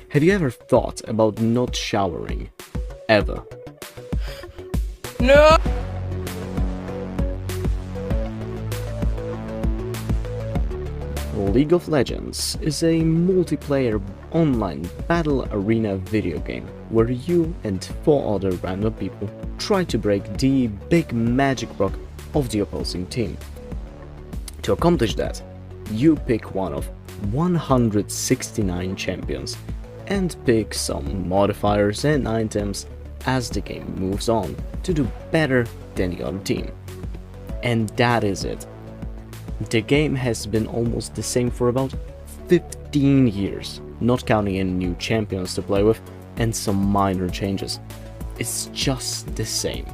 Have you ever thought about not showering? Ever? No! League of Legends is a multiplayer online battle arena video game where you and 4 other random people try to break the big magic rock of the opposing team. To accomplish that, you pick one of 169 champions and pick some modifiers and items as the game moves on to do better than the other team. And that is it. The game has been almost the same for about 15 years, not counting any new champions to play with and some minor changes. It's just the same.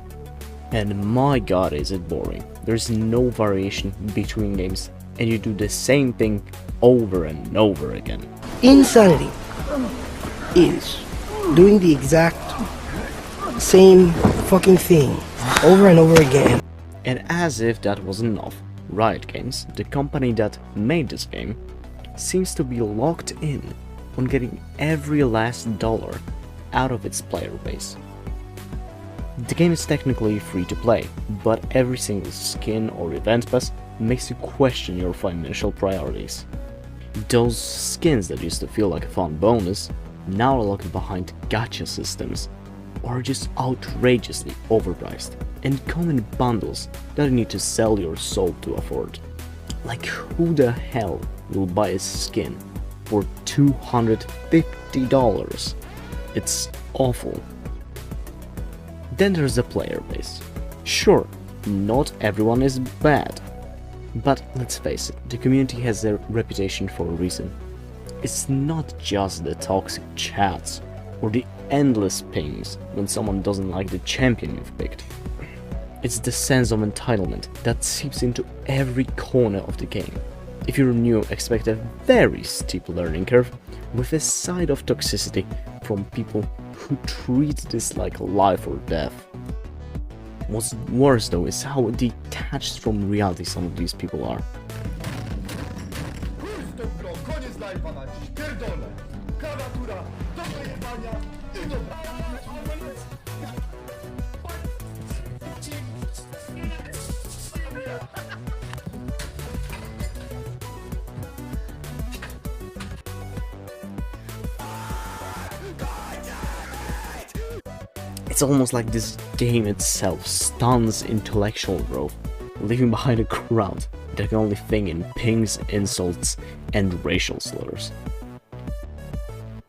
And my god is it boring. There's no variation between games and you do the same thing over and over again. Insanity is doing the exact same fucking thing over and over again. And as if that wasn't enough, Riot Games, the company that made this game, seems to be locked in on getting every last dollar out of its player base. The game is technically free to play, but every single skin or event pass makes you question your financial priorities. Those skins that used to feel like a fun bonus now are locked behind gacha systems, or are just outrageously overpriced and come in bundles that you need to sell your soul to afford. Like, who the hell will buy a skin for $250? It's awful. Then there's the player base. Sure, not everyone is bad, but let's face it, the community has a reputation for a reason. It's not just the toxic chats or the endless pings when someone doesn't like the champion you've picked. It's the sense of entitlement that seeps into every corner of the game. If you're new, expect a very steep learning curve with a side of toxicity from people who treat this like life or death. What's worse though is how detached from reality some of these people are. It's almost like this game itself stunts intellectual growth, leaving behind a crowd that can only think in pings, insults, and racial slurs.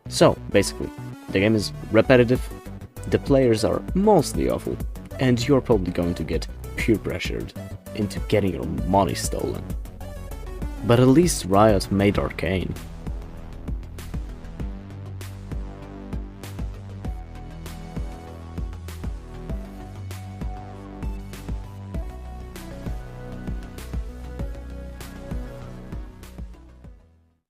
So, basically, the game is repetitive, the players are mostly awful, and you're probably going to get peer pressured into getting your money stolen. But at least Riot made Arcane,